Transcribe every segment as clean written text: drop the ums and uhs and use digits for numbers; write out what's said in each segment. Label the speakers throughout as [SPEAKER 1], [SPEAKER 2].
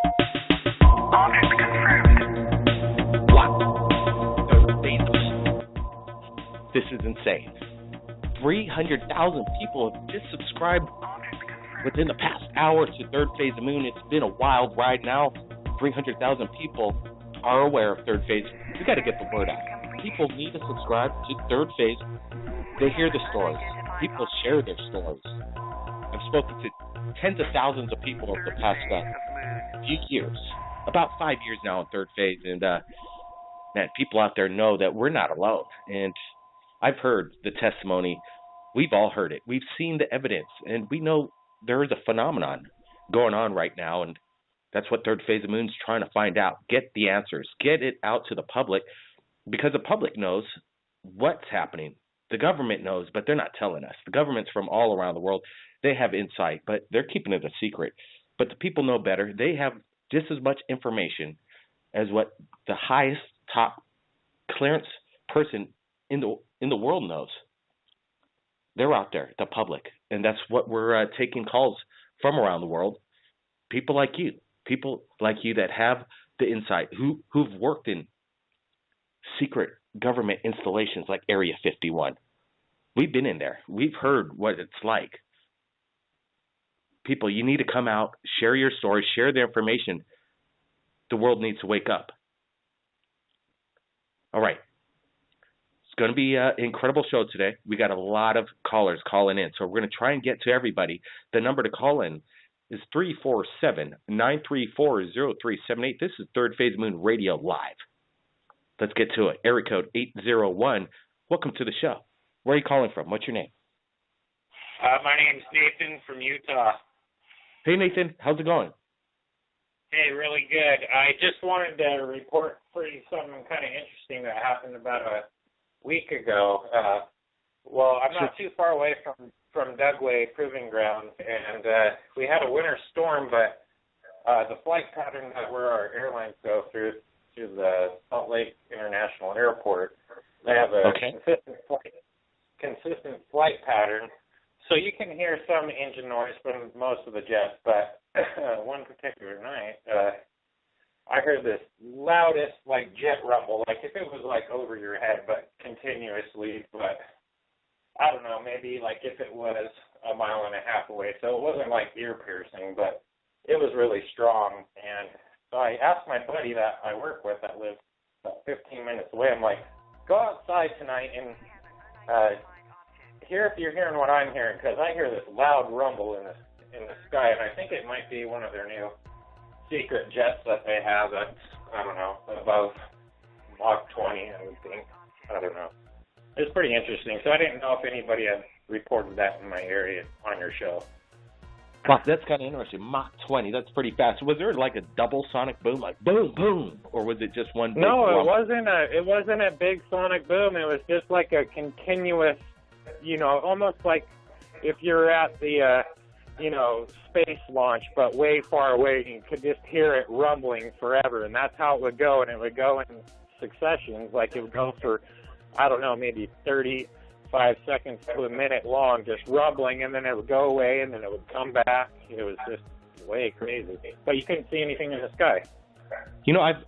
[SPEAKER 1] Object confirmed.
[SPEAKER 2] Wow. This is insane. 300,000 people have just subscribed within the past hour to Third Phase of the Moon. It's been a wild ride now. 300,000 people are aware of Third Phase. We got to get the word out. People need to subscribe to Third Phase. They hear the stories. People share their stories. I've spoken to tens of thousands of people over the past few years, about 5 years now in Third Phase, and man, people out there know that we're not alone. And I've heard the testimony. We've all heard it. We've seen the evidence, and we know there is a phenomenon going on right now, and that's what Third Phase of the Moon is trying to find out. Get the answers. Get it out to the public, because the public knows what's happening. The government knows, but they're not telling us. The governments from all around the world, they have insight, but they're keeping it a secret. But the people know better. They have just as much information as what the highest top clearance person in the world knows. They're out there, the public, and that's what we're taking calls from around the world. People like you that have the insight, who've worked in secret government installations like Area 51. We've been in there. We've heard what it's like. People, you need to come out, share your stories, share the information. The world needs to wake up. All right. It's going to be an incredible show today. We got a lot of callers calling in, so we're going to try and get to everybody. The number to call in is 347-934-0378. This is Third Phase Moon Radio Live. Let's get to it. Area code 801. Welcome to the show. Where are you calling from? What's your name?
[SPEAKER 3] My name's Nathan from Utah.
[SPEAKER 2] Hey, Nathan. How's it going?
[SPEAKER 3] Hey, really good. I just wanted to report for you something kind of interesting that happened about a week ago. I'm not too far away from Dugway Proving Ground, and we had a winter storm, but the flight pattern that where our airlines go through the Salt Lake International Airport, they have a consistent flight pattern. So you can hear some engine noise from most of the jets, but one particular night, I heard this loudest, like, jet rumble, like if it was, like, over your head, but continuously, but I don't know, maybe, like, if it was a mile and a half away. So it wasn't, like, ear-piercing, but it was really strong. And so I asked my buddy that I work with that lives about 15 minutes away, I'm like, go outside tonight and hear if you're hearing what I'm hearing, because I hear this loud rumble in the sky, and I think it might be one of their new secret jets that they have that's, I don't know, above Mach 20, I would think. I don't know. It's pretty interesting. So I didn't know if anybody had reported that in my area on your show.
[SPEAKER 2] Wow, that's kind of interesting. Mach 20, that's pretty fast. Was there like a double sonic boom, like boom, boom, or was it just one big
[SPEAKER 3] No,
[SPEAKER 2] rumble?
[SPEAKER 3] it wasn't a big sonic boom. It was just like a continuous, almost like if you're at the, space launch, but way far away, you could just hear it rumbling forever, and that's how it would go, and it would go in successions, like it would go for, I don't know, maybe 35 seconds to a minute long, just rumbling, and then it would go away, and then it would come back. It was just way crazy. But you couldn't see anything in the sky.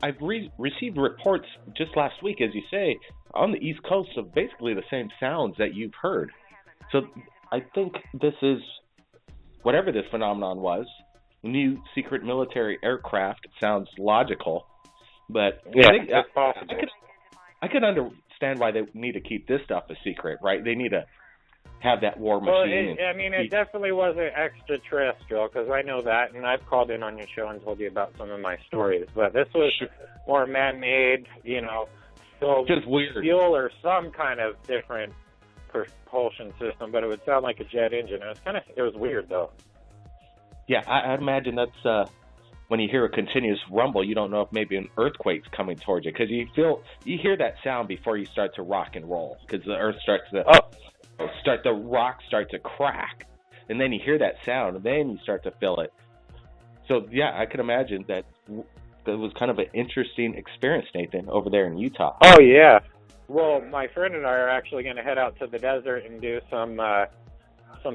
[SPEAKER 2] I've received reports just last week, as you say, on the East Coast of basically the same sounds that you've heard. So I think this is, whatever this phenomenon was, new secret military aircraft. It sounds logical, but
[SPEAKER 3] yeah, it's possible.
[SPEAKER 2] I could understand why they need to keep this stuff a secret, right? They need to have that war machine.
[SPEAKER 3] Well, it definitely wasn't extraterrestrial, because I know that, and I've called in on your show and told you about some of my stories. But this was more man-made,
[SPEAKER 2] just weird
[SPEAKER 3] fuel or some kind of different propulsion system, but it would sound like a jet engine. It was weird, though.
[SPEAKER 2] Yeah, I'd imagine that's when you hear a continuous rumble, you don't know if maybe an earthquake's coming towards you, because you hear that sound before you start to rock and roll, because the earth the rocks start to crack, and then you hear that sound, and then you start to feel it. So yeah, I can imagine that was kind of an interesting experience, Nathan, over there in Utah.
[SPEAKER 3] Oh yeah. Well, my friend and I are actually going to head out to the desert and do some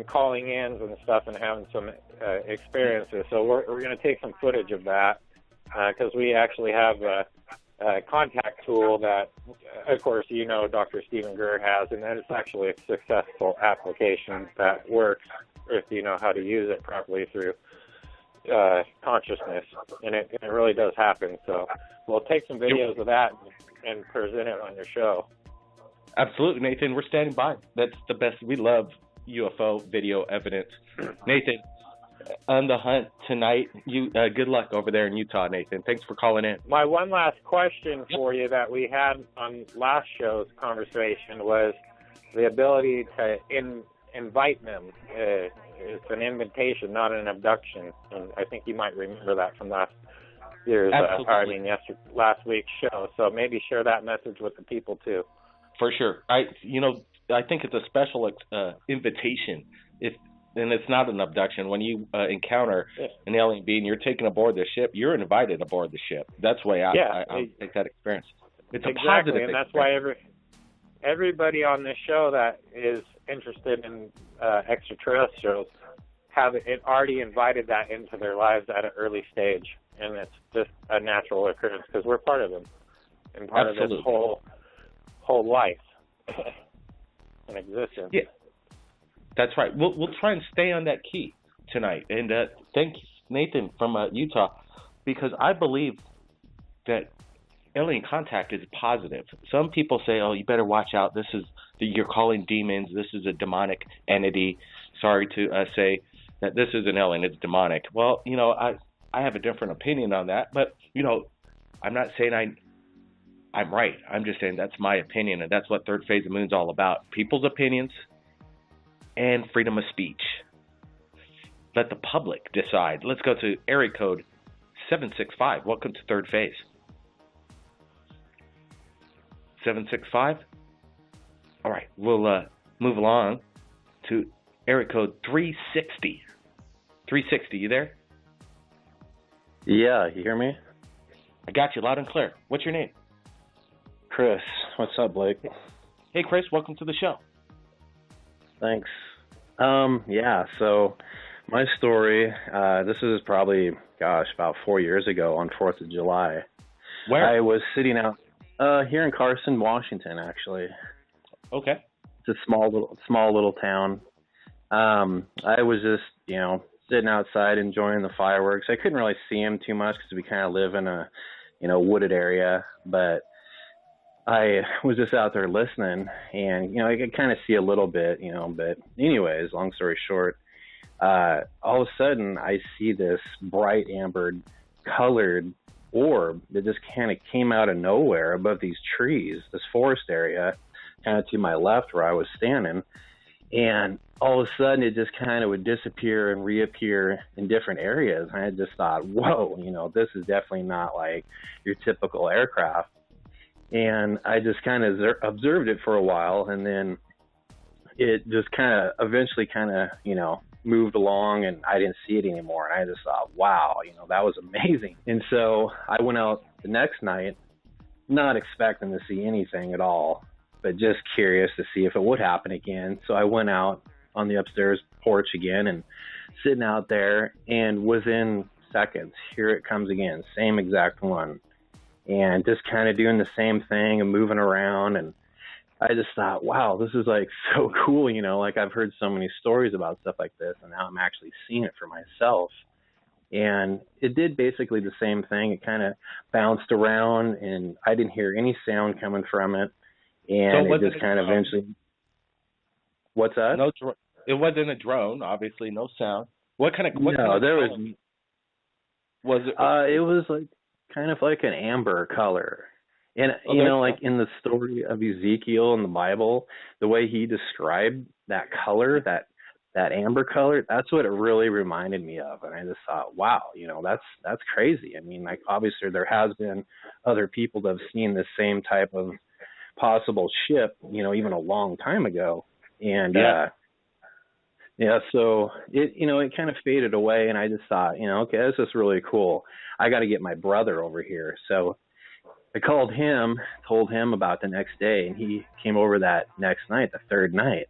[SPEAKER 3] calling ins and stuff and having some experiences. So we're going to take some footage of that. because we actually have a contact tool that, of course, Dr. Stephen Greer has, and that it's actually a successful application that works if you know how to use it properly through consciousness, and it really does happen. So we'll take some videos of that and present it on your show.
[SPEAKER 2] Absolutely, Nathan. We're standing by. That's the best. We love UFO video evidence. Nathan, on the hunt tonight, you good luck over there in Utah, Nathan. Thanks for calling in.
[SPEAKER 3] My one last question for you that we had on last show's conversation was the ability to invite them. It's an invitation, not an abduction. And I think you might remember that from last week's show. So maybe share that message with the people too.
[SPEAKER 2] For sure. I think it's a special invitation. And it's not an abduction. When you encounter an alien being, you're taken aboard the ship. You're invited aboard the ship. That's the way I take that experience. It's a positive
[SPEAKER 3] and that's why everybody on this show that is interested in extraterrestrials have it already invited that into their lives at an early stage, and it's just a natural occurrence because we're part of them and part of this whole life and existence.
[SPEAKER 2] Yeah. That's right. We'll try and stay on that key tonight. And thank you, Nathan from Utah, because I believe that alien contact is positive. Some people say, "Oh, you better watch out. You're calling demons. This is a demonic entity." Sorry to say that this is an alien. It's demonic. Well, I have a different opinion on that. But I'm not saying I'm right. I'm just saying that's my opinion, and that's what Third Phase of Moon's all about. People's opinions and freedom of speech. Let the public decide. Let's go to area code 765. Welcome to Third Phase. 765. All right, we'll move along to area code 360. 360, you there?
[SPEAKER 4] Yeah, you hear me?
[SPEAKER 2] I got you loud and clear. What's your name?
[SPEAKER 4] Chris. What's up, Blake?
[SPEAKER 2] Hey, Chris, welcome to the show.
[SPEAKER 4] Thanks. So my story, this is probably, about 4 years ago on 4th of July.
[SPEAKER 2] Where?
[SPEAKER 4] I was sitting out here in Carson, Washington, actually.
[SPEAKER 2] Okay.
[SPEAKER 4] It's a small little town. I was just, sitting outside enjoying the fireworks. I couldn't really see them too much because we kind of live in a, wooded area, but I was just out there listening, and, I could kind of see a little bit, but anyways, long story short, all of a sudden I see this bright amber colored orb that just kind of came out of nowhere above these trees, this forest area, kind of to my left where I was standing. And all of a sudden it just kind of would disappear and reappear in different areas. And I just thought, whoa, this is definitely not like your typical aircraft. And I just kind of observed it for a while, and then it just kind of eventually moved along, and I didn't see it anymore. And I just thought, wow, that was amazing. And so I went out the next night, not expecting to see anything at all, but just curious to see if it would happen again. So I went out on the upstairs porch again and sitting out there, and within seconds, here it comes again, same exact one. And just kind of doing the same thing and moving around. And I just thought, wow, this is like so cool. Like I've heard so many stories about stuff like this, and now I'm actually seeing it for myself. And it did basically the same thing. It kind of bounced around, and I didn't hear any sound coming from it. And so it just kind of eventually. What's that?
[SPEAKER 2] No, it wasn't a drone, obviously, no sound. What kind of
[SPEAKER 4] was it? It was kind of like an amber color. And, like in the story of Ezekiel in the Bible, the way he described that color, that amber color, that's what it really reminded me of. And I just thought, wow, that's crazy. I mean, like, obviously there has been other people that have seen the same type of possible ship, even a long time ago. And, so it kind of faded away, and I just thought, okay, this is really cool. I got to get my brother over here. So I called him, told him about the next day, and he came over that next night, the third night.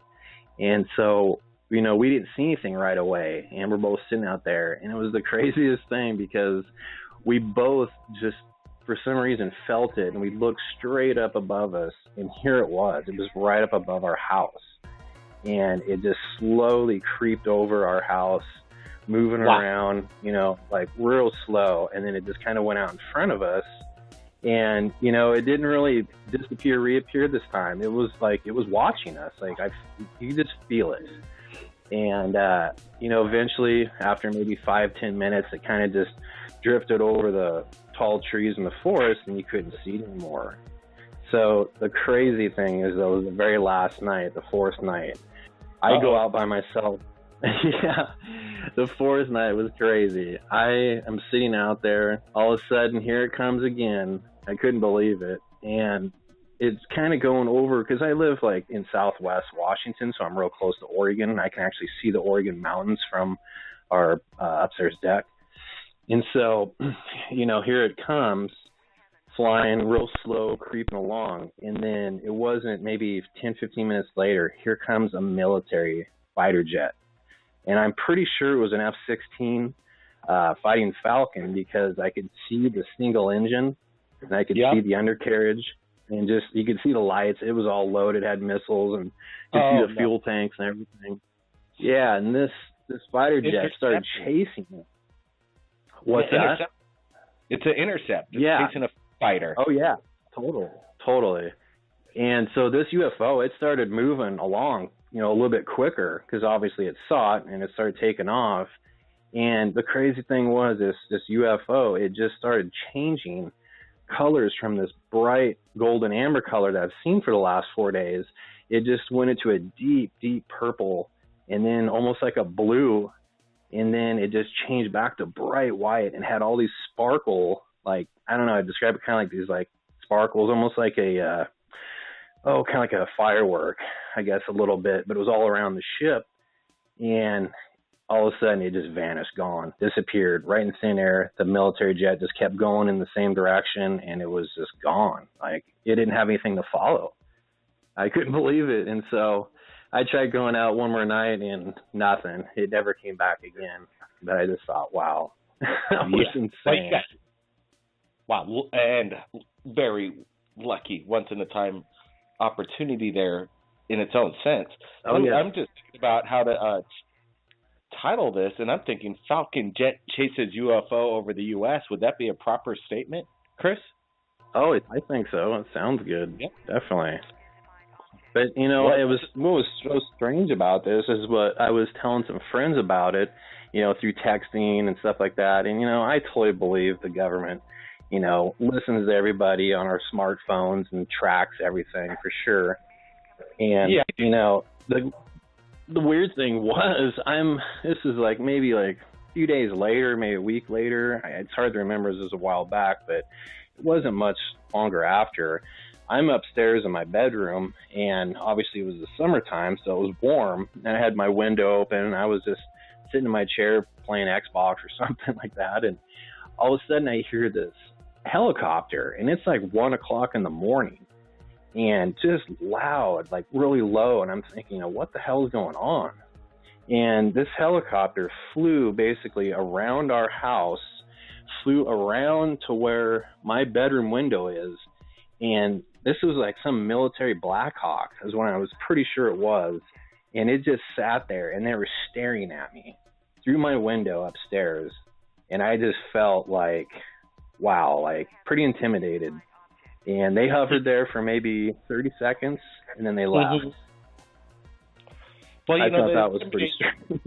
[SPEAKER 4] And so, we didn't see anything right away, and we're both sitting out there, and it was the craziest thing because we both just, for some reason, felt it, and we looked straight up above us, and here it was. It was right up above our house, and it just slowly creeped over our house, moving around, you know, like real slow, and then it just kind of went out in front of us. And, you know, it didn't really disappear, reappear this time. It was like, it was watching us. Like, you could just feel it. And, you know, eventually, after maybe 5-10 minutes, it kind of just drifted over the tall trees in the forest, and you couldn't see it anymore. So the crazy thing is, though, the very last night, the fourth night, I go out by myself. Yeah, the fourth night was crazy. I am sitting out there. All of a sudden, here it comes again. I couldn't believe it. And it's kind of going over, because I live like in Southwest Washington, so I'm real close to Oregon, and I can actually see the Oregon mountains from our upstairs deck. And so, you know, here it comes, flying real slow, creeping along. And then it wasn't maybe 10, 15 minutes later, here comes a military fighter jet. And I'm pretty sure it was an F-16 fighting Falcon, because I could see the single engine, and I could see the undercarriage, and just, you could see the lights. It was all loaded, had missiles, and you could see the fuel tanks and everything. Yeah, and this fighter jet started chasing it. What's that?
[SPEAKER 2] It's an intercept. It's chasing a fighter.
[SPEAKER 4] Oh, yeah, totally. And so this UFO, it started moving along, you know, a little bit quicker, because obviously it saw it, and it started taking off. And the crazy thing was, this UFO, it just started changing colors from this bright golden amber color that I've seen for the last 4 days. It just went into a deep, deep purple, and then almost like a blue, and then it just changed back to bright white and had all these sparkle, like, I don't know, I describe it kind of like these like sparkles, almost like a kind of like a firework, I guess, a little bit, but it was all around the ship. And all of a sudden it just vanished, gone, disappeared right in thin air. The military jet just kept going in the same direction, and it was just gone. Like, it didn't have anything to follow. I couldn't believe it. And so I tried going out one more night, and nothing. It never came back again. But I just thought, wow, that was insane.
[SPEAKER 2] Wow, and very lucky, once in a time opportunity there in its own sense. I'm just thinking about how to title this, and I'm thinking Falcon jet chases UFO over the U.S. Would that be a proper statement, Chris?
[SPEAKER 4] Oh, I think so. It sounds good. Yep. Definitely. But, you know, what was so strange about this is what I was telling some friends about it, you know, through texting and stuff like that. And, you know, I totally believe the government, you know, listens to everybody on our smartphones and tracks everything for sure. And, you know, the weird thing was, this is like maybe like a few days later, maybe a week later. It's hard to remember, this was a while back, but it wasn't much longer after. I'm upstairs in my bedroom, and obviously it was the summertime, so it was warm, and I had my window open, and I was just sitting in my chair playing Xbox or something like that, and all of a sudden I hear this helicopter, and it's like 1 o'clock in the morning, and just loud, like really low, and I'm thinking, what the hell is going on? And this helicopter flew basically around our house, flew around to where my bedroom window is, and this was like some military Black Hawk, is what I was pretty sure it was, and it just sat there, and they were staring at me through my window upstairs, and I just felt like, wow, like pretty intimidated. And they hovered there for maybe 30 seconds, and then they left.
[SPEAKER 2] Well,
[SPEAKER 4] I thought that was pretty strange.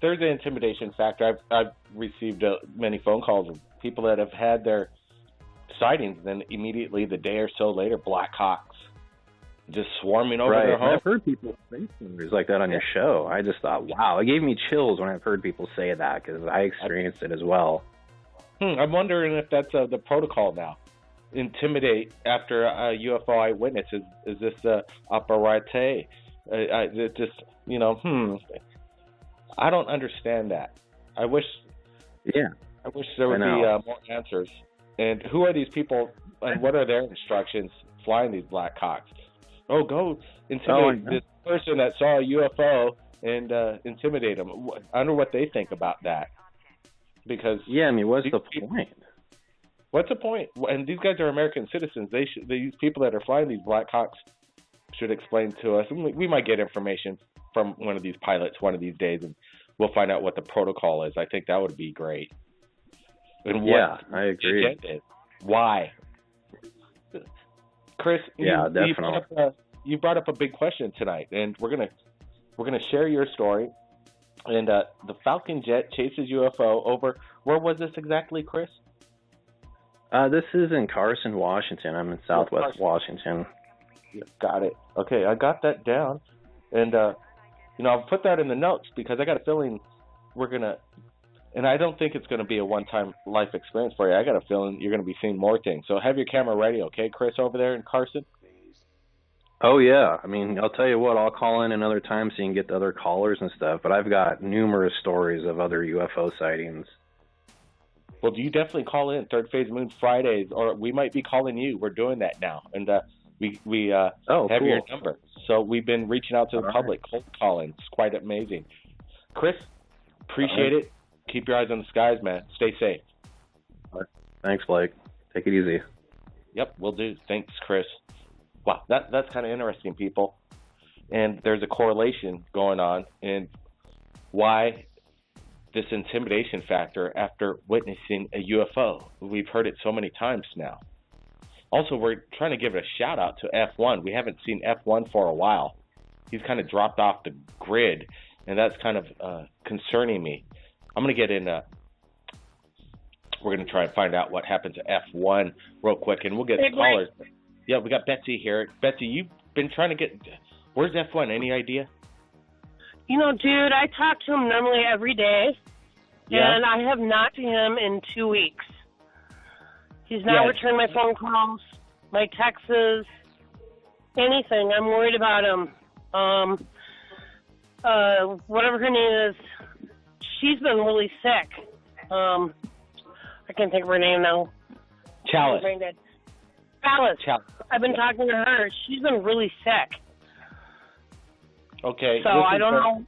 [SPEAKER 2] There's an intimidation factor. I've received many phone calls of people that have had their sightings, then immediately the day or so later, Black Hawks just swarming over their home.
[SPEAKER 4] I've heard people say stories like that on your show. I just thought, wow, it gave me chills when I've heard people say that, because I experienced it as well.
[SPEAKER 2] I'm wondering if that's the protocol now. Intimidate after a UFO eyewitness. Is this operate? Just, you know, I don't understand that. I wish there would be more answers. And who are these people, and what are their instructions flying these Black Hawks? Oh, go intimidate this person that saw a UFO and intimidate them. I wonder what they think about that. Because
[SPEAKER 4] what's the point?
[SPEAKER 2] What's the point? And these guys are American citizens. These people that are flying these Black Hawks should explain to us. And we might get information from one of these pilots one of these days, and we'll find out what the protocol is. I think that would be great. And
[SPEAKER 4] I agree.
[SPEAKER 2] Why? Chris,
[SPEAKER 4] definitely.
[SPEAKER 2] You brought up a big question tonight, and we're gonna share your story. And the Falcon jet chases UFO over. Where was this exactly, Chris?
[SPEAKER 4] This is in Carson, Washington. I'm in Southwest Washington.
[SPEAKER 2] Yeah, got it. Okay, I got that down, and I'll put that in the notes because I got a feeling we're gonna. And I don't think it's going to be a one-time life experience for you. I got a feeling you're going to be seeing more things. So have your camera ready, okay, Chris, over there in Carson?
[SPEAKER 4] Oh, yeah. I mean, I'll tell you what, I'll call in another time so you can get the other callers and stuff, but I've got numerous stories of other UFO sightings.
[SPEAKER 2] Well, you definitely call in Third Phase Moon Fridays, or we might be calling you. We're doing that now. And we have
[SPEAKER 4] cool.
[SPEAKER 2] your number. So we've been reaching out to the public, cold calling. It's quite amazing. Chris, appreciate it. Keep your eyes on the skies, man. Stay safe.
[SPEAKER 4] Thanks, Blake. Take it easy.
[SPEAKER 2] Yep, will do. Thanks, Chris. Wow, that's kind of interesting, people. And there's a correlation going on in why this intimidation factor after witnessing a UFO. We've heard it so many times now. Also, we're trying to give a shout-out to F1. We haven't seen F1 for a while. He's kind of dropped off the grid, and that's kind of concerning me. I'm going to get in, we're going to try and find out what happened to F1 real quick, and we'll get callers. Yeah, we got Betsy here. Betsy, you've been trying to get, where's F1? Any idea?
[SPEAKER 5] You know, dude, I talk to him normally every day, and I have not seen him in 2 weeks. He's not returned my phone calls, my texts, anything. I'm worried about him. Whatever her name is, she's been really sick. I can't think of her name now.
[SPEAKER 2] Chalice.
[SPEAKER 5] Chalice. I've been talking to her. She's been really sick.
[SPEAKER 2] Okay.
[SPEAKER 5] So I don't know.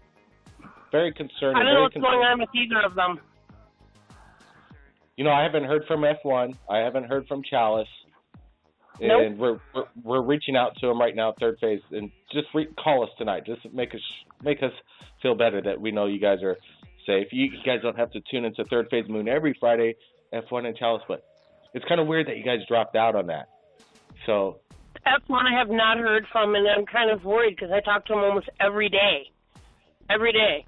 [SPEAKER 2] Very concerning.
[SPEAKER 5] I don't know what's going on with either of them.
[SPEAKER 2] I haven't heard from F1. I haven't heard from Chalice. And we're reaching out to them right now, Third Phase, and just call us tonight. Just make us feel better that we know you guys are safe. You guys don't have to tune into Third Phase Moon every Friday, F1 and Chalice, but it's kind of weird that you guys dropped out on that. So
[SPEAKER 5] F1 I have not heard from, and I'm kind of worried because I talk to him almost every day. Every day.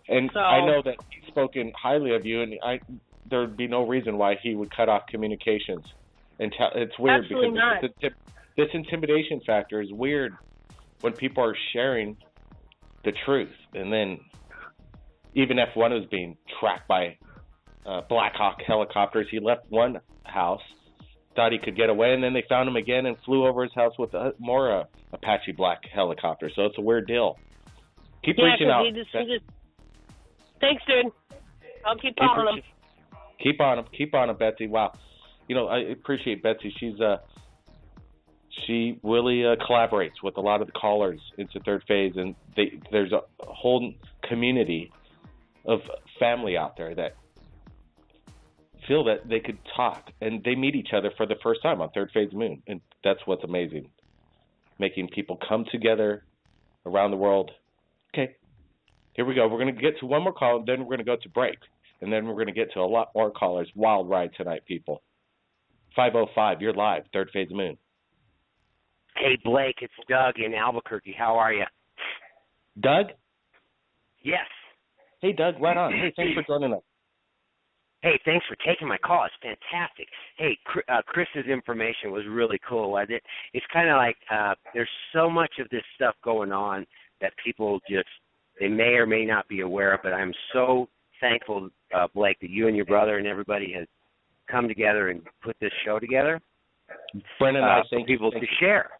[SPEAKER 2] And so, I know that he's spoken highly of you, and there would be no reason why he would cut off communications. And it's weird because this intimidation factor is weird when people are sharing the truth. And then even F1 was being tracked by Black Hawk helicopters. He left one house, thought he could get away, and then they found him again and flew over his house with more Apache Black helicopters. So it's a weird deal. Keep reaching out.
[SPEAKER 5] Thanks, dude. I'll keep calling him.
[SPEAKER 2] Keep on him, Betsy. Wow. I appreciate Betsy. She really collaborates with a lot of the callers into Third Phase, and there's a whole community of family out there that feel that they could talk, and they meet each other for the first time on Third Phase Moon, and that's what's amazing, making people come together around the world. Okay, here we go. We're going to get to one more call, and then we're going to go to break, and then we're going to get to a lot more callers. Wild ride tonight, people. 505, you're live, Third Phase Moon.
[SPEAKER 6] Hey, Blake, it's Doug in Albuquerque. How are you?
[SPEAKER 2] Doug?
[SPEAKER 6] Yes.
[SPEAKER 2] Hey, Doug, right on. Hey, thanks for joining us.
[SPEAKER 6] Hey, thanks for taking my call. It's fantastic. Hey, Chris's information was really cool. It's kind of like there's so much of this stuff going on that people they may or may not be aware of, but I'm so thankful, Blake, that you and your brother and everybody has come together and put this show together.
[SPEAKER 2] Brennan, I
[SPEAKER 6] for people to share.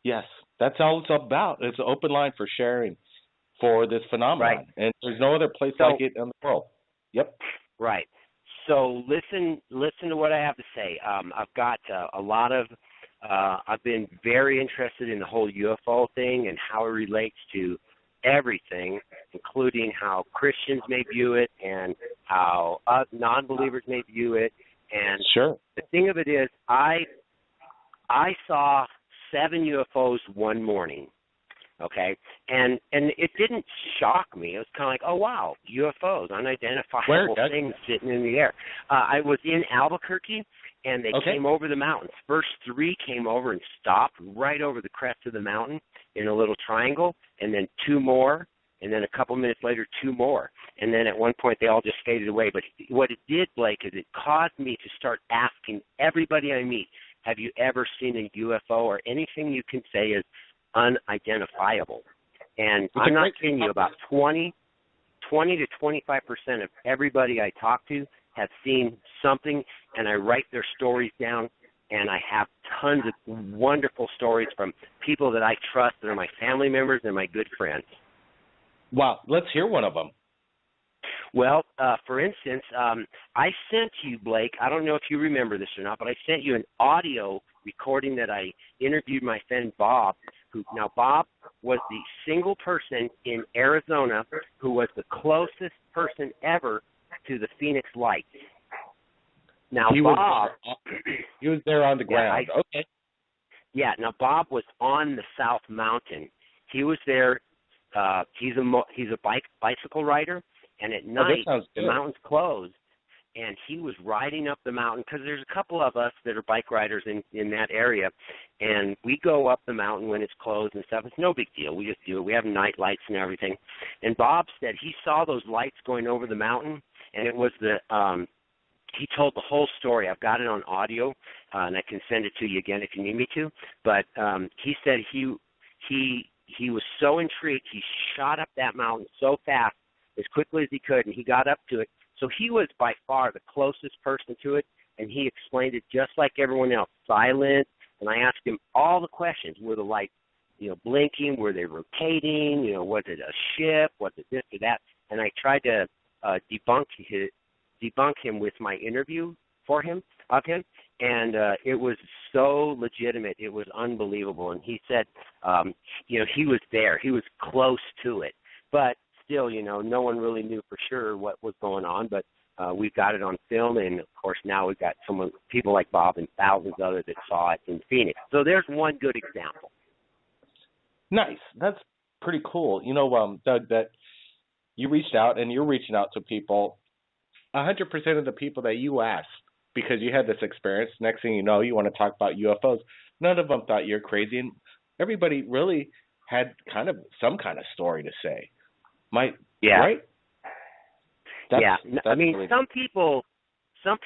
[SPEAKER 2] Yes, that's all it's about. It's an open line for sharing for this phenomenon,
[SPEAKER 6] right.
[SPEAKER 2] And there's no other place like it in the world. Yep.
[SPEAKER 6] Right. So listen to what I have to say. I've got a lot of. I've been very interested in the whole UFO thing and how it relates to everything, including how Christians may view it and how non-believers may view it. And
[SPEAKER 2] Sure.
[SPEAKER 6] the thing of it is, I saw 7 UFOs one morning, okay? And it didn't shock me. It was kind of like, oh, wow, UFOs, unidentifiable things sitting in the air. I was in Albuquerque, and they came over the mountains. First 3 came over and stopped right over the crest of the mountain in a little triangle, and then 2 more, and then a couple minutes later, 2 more. And then at one point, they all just faded away. But what it did, Blake, is it caused me to start asking everybody I meet, have you ever seen a UFO, or anything you can say is unidentifiable? And I'm not kidding you, about 20 to 25% of everybody I talk to have seen something, and I write their stories down, and I have tons of wonderful stories from people that I trust that are my family members and my good friends.
[SPEAKER 2] Wow, let's hear one of them.
[SPEAKER 6] Well, for instance, I sent you, Blake, I don't know if you remember this or not, but I sent you an audio recording that I interviewed my friend Bob, now Bob was the single person in Arizona who was the closest person ever to the Phoenix Lights. Now, he was
[SPEAKER 2] there on the ground. Okay.
[SPEAKER 6] Yeah, now Bob was on the South Mountain. He was there. He's a bicycle rider. And at night, the mountain's closed, and he was riding up the mountain, because there's a couple of us that are bike riders in that area, and we go up the mountain when it's closed and stuff. It's no big deal. We just do it. We have night lights and everything. And Bob said he saw those lights going over the mountain, and it was he told the whole story. I've got it on audio, and I can send it to you again if you need me to. But he said he was so intrigued, he shot up that mountain so fast, as quickly as he could, and he got up to it. So he was by far the closest person to it, and he explained it just like everyone else, silent. And I asked him all the questions. Were the lights, blinking? Were they rotating? Was it a ship? Was it this or that? And I tried to debunk him with my interview of him, and it was so legitimate. It was unbelievable. And he said, he was there. He was close to it. But still, no one really knew for sure what was going on, but we've got it on film, and of course now we've got people like Bob and thousands others that saw it in Phoenix. So there's one good example.
[SPEAKER 2] Nice. That's pretty cool. Doug, that you reached out, and you're reaching out to people. 100% of the people that you asked, because you had this experience, next thing you know, you want to talk about UFOs. None of them thought you're crazy, and everybody really had some kind of story to say. Right?
[SPEAKER 6] That's I mean, really some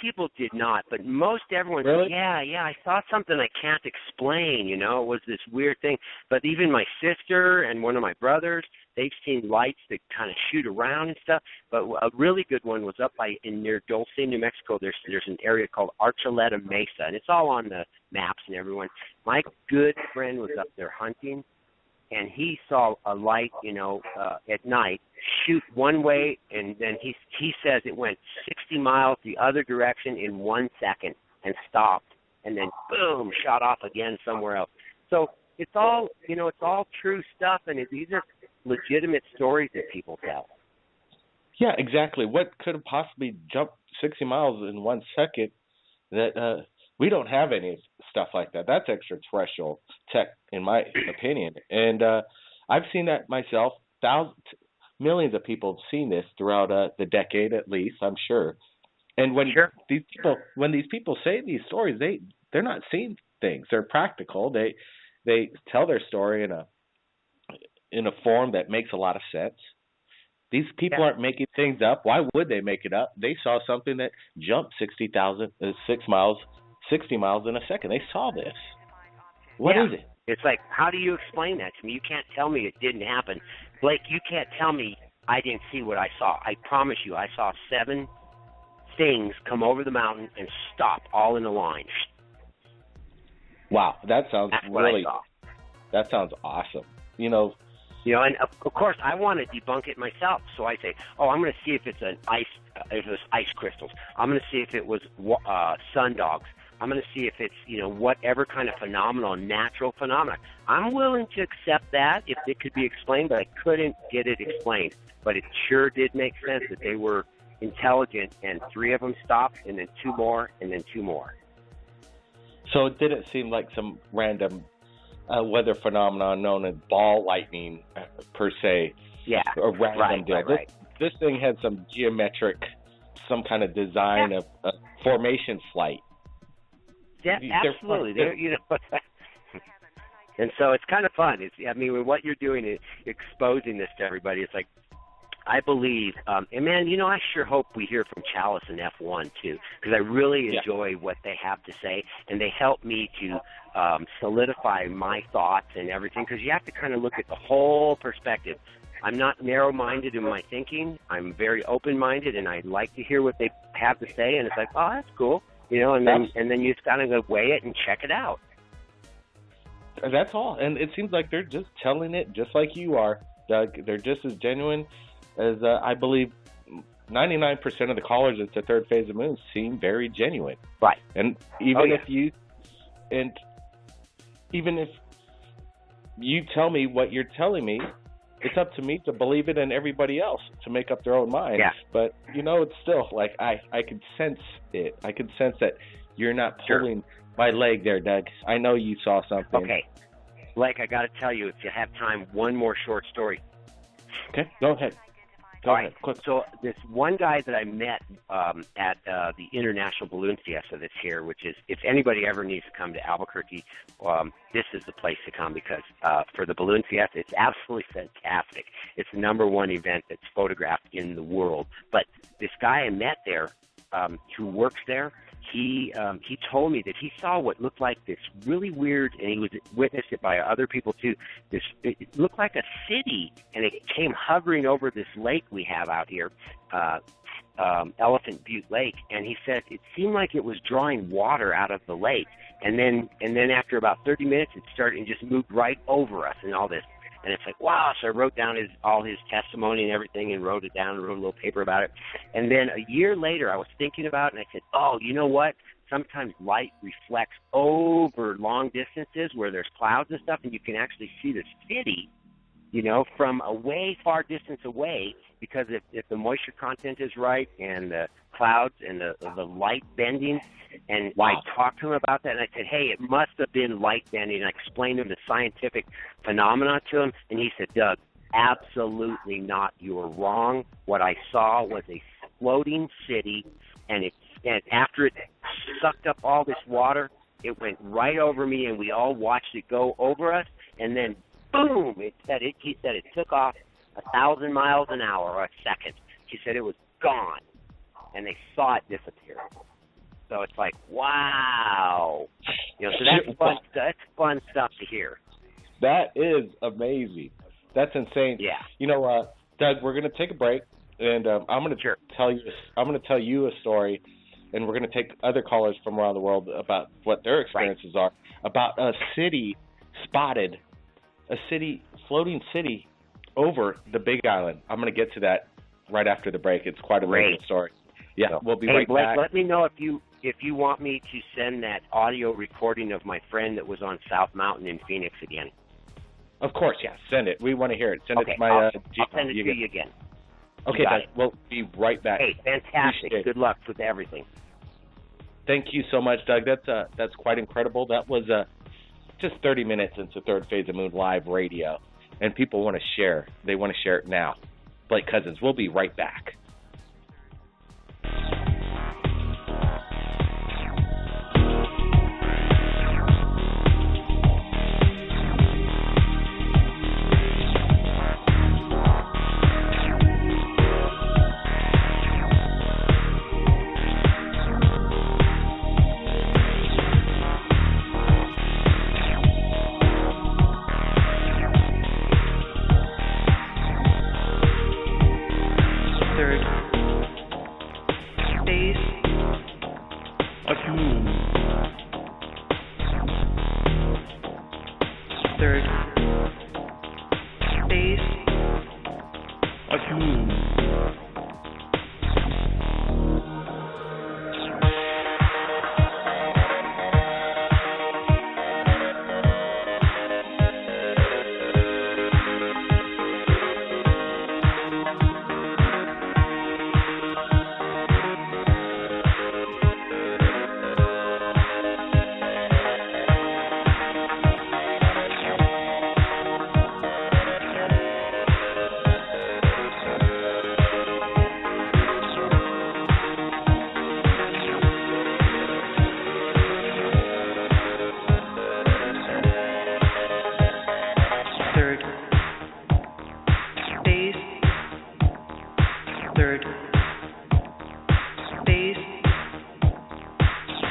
[SPEAKER 6] people did not, but most everyone said, yeah, I saw something I can't explain, it was this weird thing. But even my sister and one of my brothers, they've seen lights that kind of shoot around and stuff. But a really good one was up near Dulce, New Mexico. There's an area called Archuleta Mesa, and it's all on the maps and everyone. My good friend was up there hunting, and he saw a light, at night shoot one way, and then he says it went 60 miles the other direction in 1 second and stopped, and then boom, shot off again somewhere else. So it's all, it's all true stuff, and these are legitimate stories that people tell.
[SPEAKER 2] Yeah, exactly. What could have possibly jumped 60 miles in 1 second? That we don't have any stuff like that. That's extraterrestrial tech, in my opinion. And I've seen that myself. Millions of people have seen this throughout the decade, at least, I'm sure. And when these people say these stories, they're not seeing things. They're practical. They tell their story in a form that makes a lot of sense. These people aren't making things up. Why would they make it up? They saw something that jumped 60 miles in a second. They saw this. What is it?
[SPEAKER 6] It's like, how do you explain that to me? You can't tell me it didn't happen. Blake, you can't tell me I didn't see what I saw. I promise you, I saw 7 things come over the mountain and stop all in a line.
[SPEAKER 2] Wow, that sounds that sounds awesome.
[SPEAKER 6] And of course, I want to debunk it myself. So I say, I'm going to see if it's ice crystals. I'm going to see if it was sun dogs. I'm going to see if it's, whatever kind of phenomenon, natural phenomenon. I'm willing to accept that if it could be explained, but I couldn't get it explained. But it sure did make sense that they were intelligent, and 3 of them stopped, and then 2 more, and then 2 more.
[SPEAKER 2] So it didn't seem like some random weather phenomenon known as ball lightning, per se.
[SPEAKER 6] Yeah,
[SPEAKER 2] a random deal.
[SPEAKER 6] Right.
[SPEAKER 2] This thing had some geometric, some kind of design of formation flight.
[SPEAKER 6] Yeah, absolutely. And so it's kind of fun. What you're doing is exposing this to everybody. It's like, I believe, and man, I sure hope we hear from Chalice and F1 too, because I really enjoy what they have to say, and they help me to solidify my thoughts and everything, because you have to kind of look at the whole perspective. I'm not narrow-minded in my thinking. I'm very open-minded, and I like to hear what they have to say, and it's like, oh, that's cool, and then you just kind of go weigh it and check it out.
[SPEAKER 2] That's all, and it seems like they're just telling it just like you are, Doug. They're just as genuine as I believe 99% of the callers at the third phase of the moon seem very genuine.
[SPEAKER 6] Right.
[SPEAKER 2] And even if you tell me what you're telling me, it's up to me to believe it and everybody else to make up their own minds.
[SPEAKER 6] Yeah.
[SPEAKER 2] But, it's still like I can sense it. I can sense that you're not pulling my leg there, Doug. I know you saw something.
[SPEAKER 6] Okay. Blake, I got to tell you, if you have time, one more short story.
[SPEAKER 2] Okay, go ahead.
[SPEAKER 6] All right. Quick. So this one guy that I met at the International Balloon Fiesta that's here, which is, if anybody ever needs to come to Albuquerque, this is the place to come, because for the Balloon Fiesta, it's absolutely fantastic. It's the #1 event that's photographed in the world. But this guy I met there who works there, he told me that he saw what looked like this really weird, and he was witnessed it by other people too. It looked like a city, and it came hovering over this lake we have out here, Elephant Butte Lake. And he said it seemed like it was drawing water out of the lake, and then after about 30 minutes, it started and just moved right over us and all this. And it's like, wow. So I wrote down all his testimony and everything and wrote it down and wrote a little paper about it. And then a year later, I was thinking about it, and I said, oh, you know what? Sometimes light reflects over long distances where there's clouds and stuff, and you can actually see the city, from a way far distance away, because if the moisture content is right and the clouds and the light bending. And I talked to him about that, and I said, hey, it must have been light bending. And I explained to him the scientific phenomena to him, and he said, Doug, absolutely not. You were wrong. What I saw was a floating city, and after it sucked up all this water, it went right over me, and we all watched it go over us, and then boom, he said it took off 1,000 miles an hour or a second. He said it was gone, and they saw it disappear. So it's like, wow. So that's fun. That's fun stuff to hear.
[SPEAKER 2] That is amazing. That's insane.
[SPEAKER 6] Yeah.
[SPEAKER 2] Doug, we're going to take a break, and I'm going to tell you a story, and we're going to take other callers from around the world about what their experiences are about a floating city over the Big Island. I'm going to get to that right after the break. It's quite a amazing story. Yeah, we'll be right
[SPEAKER 6] Blake,
[SPEAKER 2] back.
[SPEAKER 6] Let me know if you want me to send that audio recording of my friend that was on South Mountain in Phoenix again.
[SPEAKER 2] Of course, yeah. Send it. We want to hear it. Send it to my
[SPEAKER 6] I'll send it to you again.
[SPEAKER 2] Okay, Doug. We'll be right back.
[SPEAKER 6] Hey, fantastic. Good luck with everything.
[SPEAKER 2] Thank you so much, Doug. That's quite incredible. That was just 30 minutes into Third Phase of Moon Live Radio, and people want to share. They want to share it now. Blake Cousins. We'll be right back.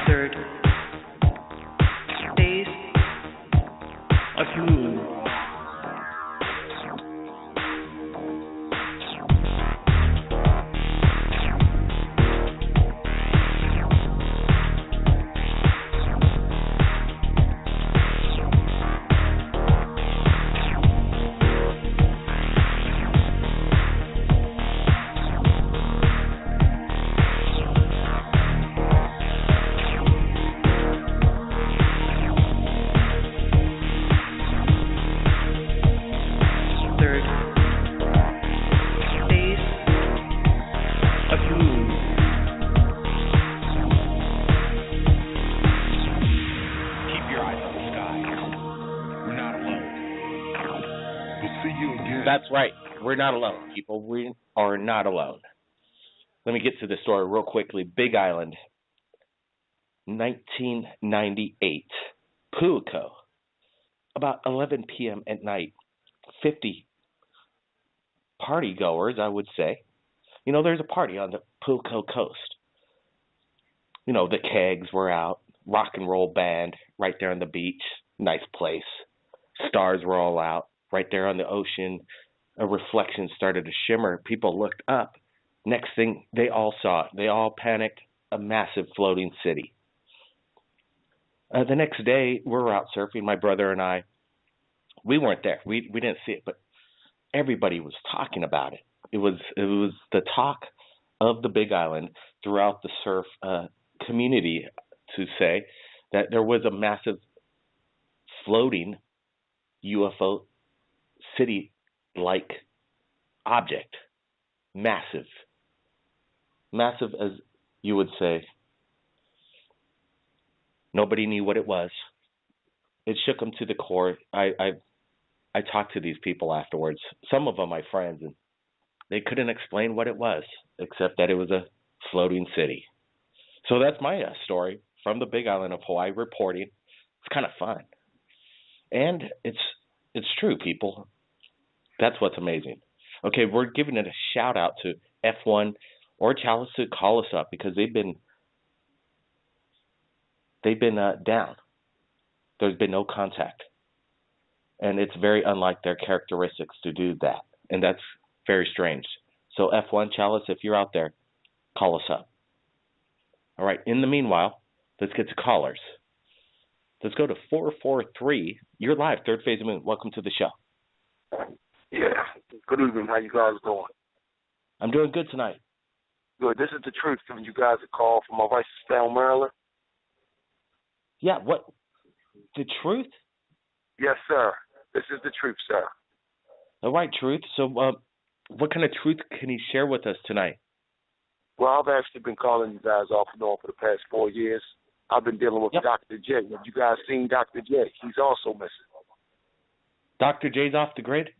[SPEAKER 7] third phase of the moon.
[SPEAKER 2] That's right. We're not alone, people. We are not alone. Let me get to the story real quickly. Big Island, 1998, Pulico. About 11 p.m. at night, 50 party goers, I would say. You know, there's a party on the Pulico coast. You know, the kegs were out, rock and roll band right there on the beach, nice place. Stars were all out. Right there on the ocean, a reflection started to shimmer. People looked up. Next thing, they all saw it. They all panicked. A massive floating city. The next day, we were out surfing, my brother and I. We weren't there. We didn't see it, but everybody was talking about it. It was the talk of the Big Island throughout the surf community to say that there was a massive floating UFO city-like object. Massive. Massive as you would say. Nobody knew what it was. It shook them to the core. I talked to these people afterwards. Some of them my friends, and they couldn't explain what it was, except that it was a floating city. So that's my story from the Big Island of Hawaii reporting. It's kind of fun. And it's true, people. That's what's amazing. Okay, we're giving it a shout out to F1 or Chalice to call us up because they've been down. There's been no contact, and it's very unlike their characteristics to do that, and that's very strange. So F1 Chalice, if you're out there, call us up. All right. In the meanwhile, let's get to callers. Let's go to 443. You're live, Third Phase of Moon. Welcome to the show.
[SPEAKER 8] Yeah. Good evening. How you guys doing?
[SPEAKER 2] I'm doing good tonight.
[SPEAKER 8] Good. This is the truth. Giving you guys a call from my Ricestown, Maryland.
[SPEAKER 2] Yeah. What? The truth?
[SPEAKER 8] Yes, sir. This is the truth, sir.
[SPEAKER 2] All right, truth. So, what kind of truth can you share with us tonight?
[SPEAKER 8] Well, I've actually been calling you guys off and on for the past 4 years. I've been dealing with Dr. J. Have you guys seen Dr. J? He's also missing.
[SPEAKER 2] Dr. J's off the grid?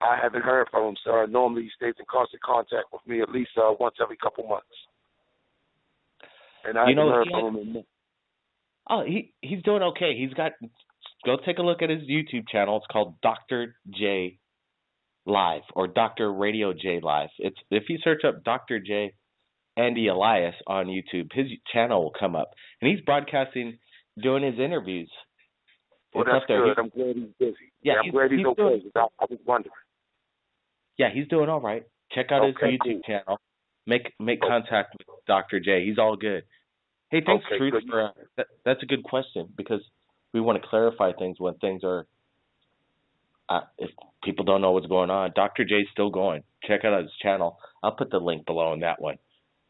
[SPEAKER 8] I haven't heard from him, sir. Normally he stays in constant contact with me at least once every couple months. And I haven't heard from him.
[SPEAKER 2] Oh, he's doing okay. Go take a look at his YouTube channel. It's called Dr. J Live or Dr. Radio J Live. If you search up Dr. J Andy Elias on YouTube, his channel will come up. And he's broadcasting, doing his interviews.
[SPEAKER 8] Well, that's good. I'm glad he's busy. Yeah, I'm glad he's okay. I was wondering.
[SPEAKER 2] Yeah, he's doing all right. Check out his YouTube channel. Make contact with Dr. J. He's all good. Hey, thanks, Truth. That's a good question because we want to clarify things when things are, if people don't know what's going on. Dr. J's still going. Check out his channel. I'll put the link below on that one.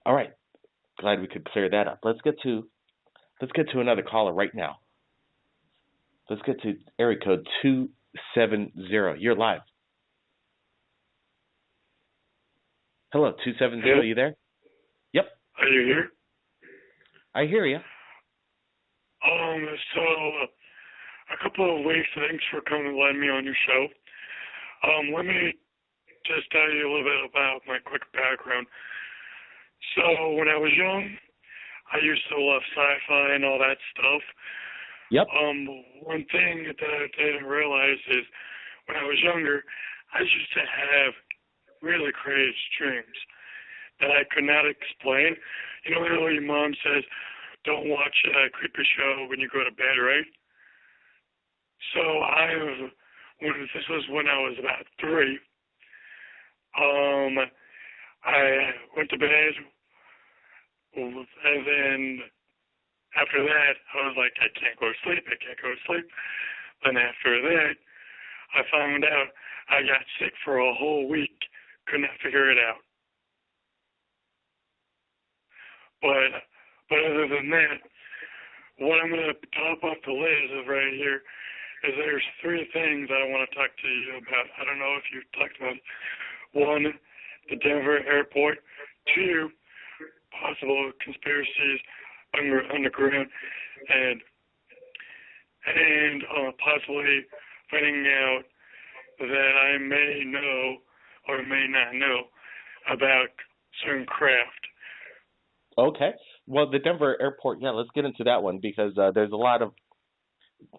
[SPEAKER 2] All right. Glad we could clear that up. Let's get to another caller right now. Let's get to area code 270. You're live. Hello, 270. Are you there? Yep.
[SPEAKER 9] Are you here?
[SPEAKER 2] I hear you.
[SPEAKER 9] So a couple of weeks. Thanks for coming and letting me on your show. Let me just tell you a little bit about my quick background. So when I was young, I used to love sci-fi and all that stuff.
[SPEAKER 2] Yep.
[SPEAKER 9] One thing that I didn't realize is when I was younger, I used to have really crazy dreams that I could not explain. You know how your mom says, don't watch a creepy show when you go to bed, right? So this was when I was about 3. I went to bed, and then after that, I was like, I can't go to sleep. Then after that, I found out I got sick for a whole week. Could not figure it out. But other than that, what I'm going to top off the list of right here is there's 3 things I want to talk to you about. I don't know if you've talked about it. 1, the Denver airport. 2, possible conspiracies underground, and possibly finding out that I may know or may not know about certain craft.
[SPEAKER 2] Okay. Well, the Denver airport, yeah, let's get into that one because there's a lot of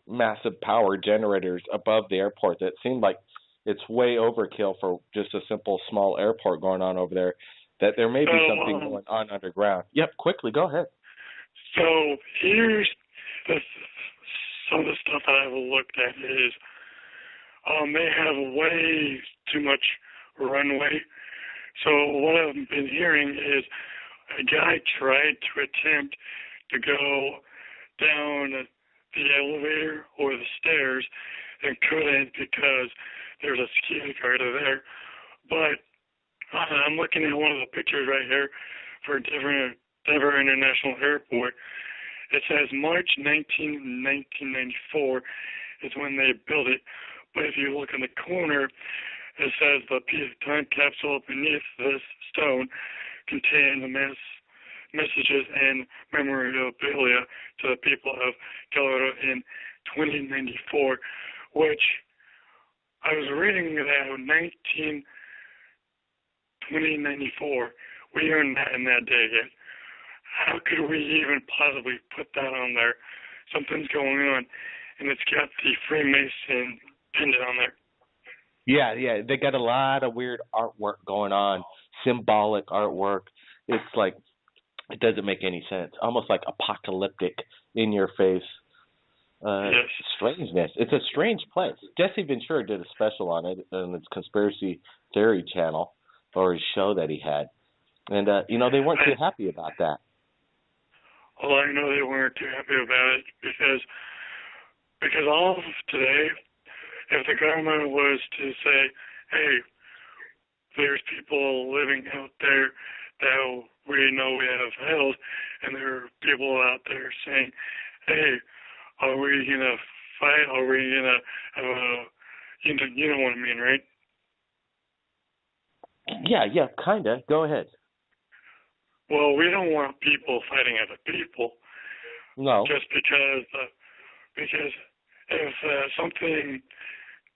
[SPEAKER 2] massive power generators above the airport that seem like it's way overkill for just a simple small airport going on over there, that there may be something going on underground. Yep, quickly, go ahead.
[SPEAKER 9] So here's some of the stuff that I've looked at is they have way too much runway. So what I've been hearing is a guy tried to attempt to go down the elevator or the stairs and couldn't because there's a security guard there. But I'm looking at one of the pictures right here for Denver International Airport. It says March 1994 is when they built it. But if you look in the corner, it says the time capsule beneath this stone contains messages and memorabilia to the people of Colorado in 2094, which I was reading that 2094, we aren't in that day yet. How could we even possibly put that on there? Something's going on, and it's got the Freemason pinned on there.
[SPEAKER 2] Yeah, they got a lot of weird artwork going on, symbolic artwork. It's like, it doesn't make any sense. Almost like apocalyptic, in your face.
[SPEAKER 9] Yes.
[SPEAKER 2] Strangeness. It's a strange place. Jesse Ventura did a special on it on his Conspiracy Theory channel, or his show that he had. And, they weren't too happy about that.
[SPEAKER 9] Well, I know they weren't too happy about it because all of today, if the government was to say, hey, there's people living out there that we know we have held, and there are people out there saying, hey, are we going to fight? Are we going to have a, you know what I mean, right?
[SPEAKER 2] Yeah, kind of. Go ahead.
[SPEAKER 9] Well, we don't want people fighting other people.
[SPEAKER 2] No.
[SPEAKER 9] Just because if something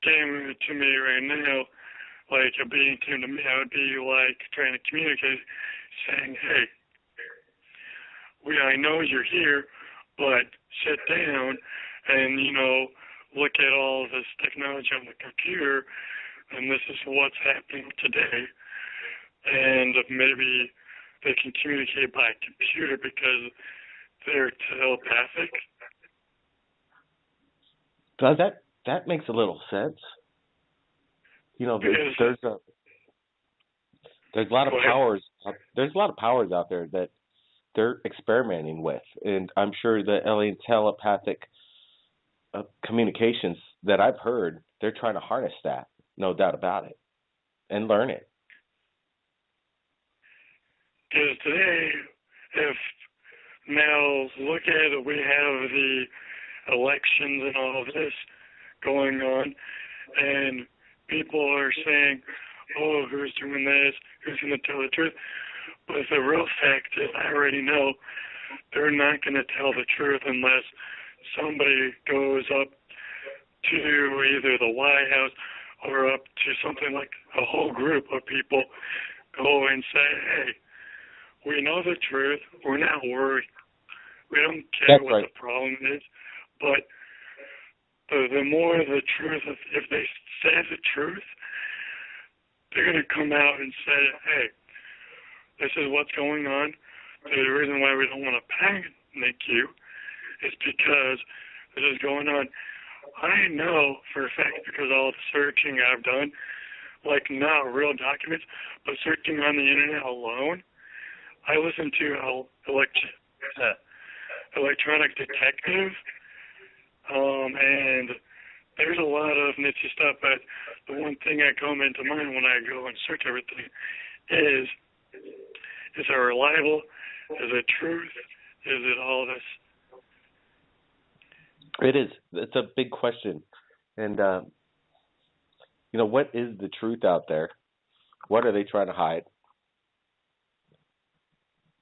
[SPEAKER 9] came to me right now, like a being came to me, I would be like trying to communicate, saying, hey, I know you're here, but sit down and, look at all this technology on the computer, and this is what's happening today. And maybe they can communicate by computer because they're telepathic.
[SPEAKER 2] That makes a little sense. There's a lot of powers. There's a lot of powers out there that they're experimenting with, and I'm sure the alien telepathic communications that I've heard, they're trying to harness that, no doubt about it, and learn it.
[SPEAKER 9] Because today, look at it, we have the elections and all of this going on, and people are saying, oh, who's doing this, who's going to tell the truth? But the real fact is, I already know they're not going to tell the truth unless somebody goes up to either the White House or up to something like a whole group of people go and say, hey, we know the truth. We're not worried. We don't care what the problem is. But the more the truth, if they say the truth, they're going to come out and say, hey, this is what's going on. the reason why we don't want to panic you is because this is going on. I know for a fact, because all the searching I've done, like not real documents, but searching on the internet alone, I listen to Electronic Detective, and there's a lot of niche stuff, but the one thing that comes into mind when I go and search everything is it reliable? Is it truth? Is it all this?
[SPEAKER 2] It is. It's a big question. And, what is the truth out there? What are they trying to hide?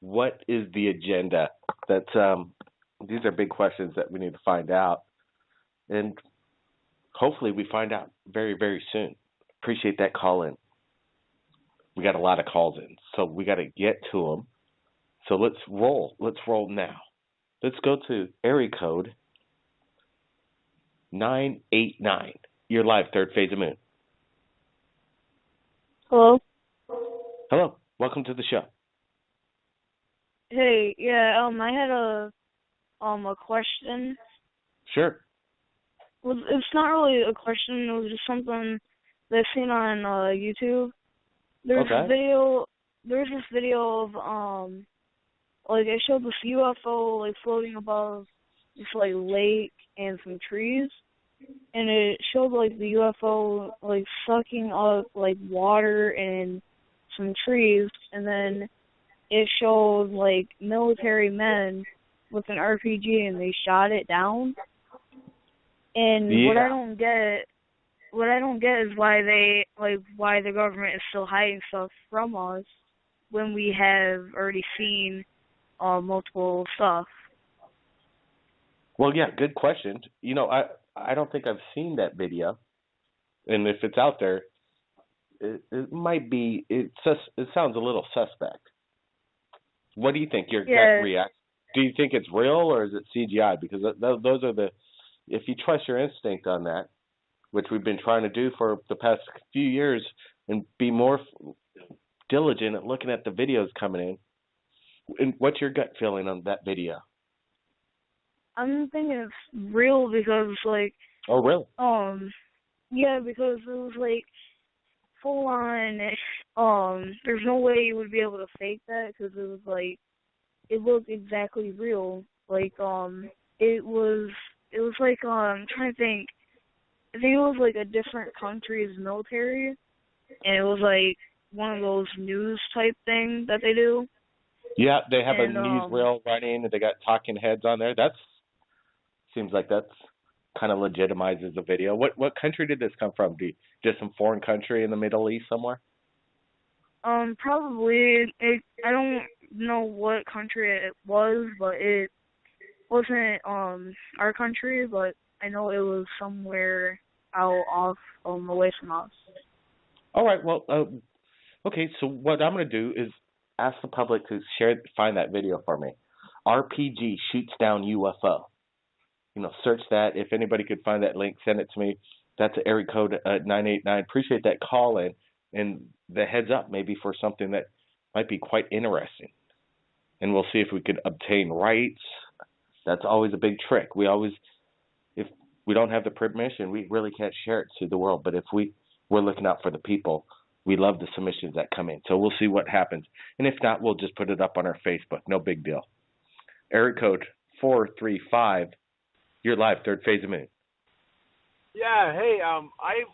[SPEAKER 2] What is the agenda? These are big questions that we need to find out. And hopefully we find out very, very soon. Appreciate that call in. We got a lot of calls in, so we got to get to them. So let's roll. Let's roll now. Let's go to area code 989. You're live, third phase of moon.
[SPEAKER 10] Hello?
[SPEAKER 2] Hello. Welcome to the show.
[SPEAKER 10] Hey, yeah, I had a question.
[SPEAKER 2] Sure.
[SPEAKER 10] Well, it's not really a question, it was just something that I've seen on YouTube. There's this video of it showed this UFO floating above this lake and some trees, and it showed the UFO sucking up water and some trees, and then it showed military men with an RPG and they shot it down. And what I don't get is why the government is still hiding stuff from us when we have already seen multiple stuff.
[SPEAKER 2] Well, yeah, good question. I don't think I've seen that video, and if it's out there, it might be. It sounds a little suspect. What do you think? Your gut reaction? Do you think it's real or is it CGI? Because those are the. If you trust your instinct on that, which we've been trying to do for the past few years, and be more diligent at looking at the videos coming in. And what's your gut feeling on that video?
[SPEAKER 10] I'm thinking it's real because
[SPEAKER 2] Oh, really?
[SPEAKER 10] Yeah, because it was full on. There's no way you would be able to fake that because it was it looked exactly real. It was I'm trying to think. I think it was a different country's military, and it was one of those news type things that they do.
[SPEAKER 2] Yeah, they have a newsreel running, and they got talking heads on there. Seems like that's kind of legitimizes the video. What country did this come from? Just some foreign country in the Middle East somewhere?
[SPEAKER 10] Probably. I don't know what country it was, but it wasn't our country, but I know it was somewhere out off away from us. All
[SPEAKER 2] right. Well, okay. So what I'm going to do is ask the public to find that video for me. RPG shoots down UFO. Search that. If anybody could find that link, send it to me. That's area code 989. Appreciate that call in and the heads up maybe for something that might be quite interesting. And we'll see if we could obtain rights. That's always a big trick. If we don't have the permission, we really can't share it to the world. But if we're looking out for the people, we love the submissions that come in. So we'll see what happens. And if not, we'll just put it up on our Facebook. No big deal. Area code 435. You're live, third phase of moon.
[SPEAKER 11] Yeah, hey, I've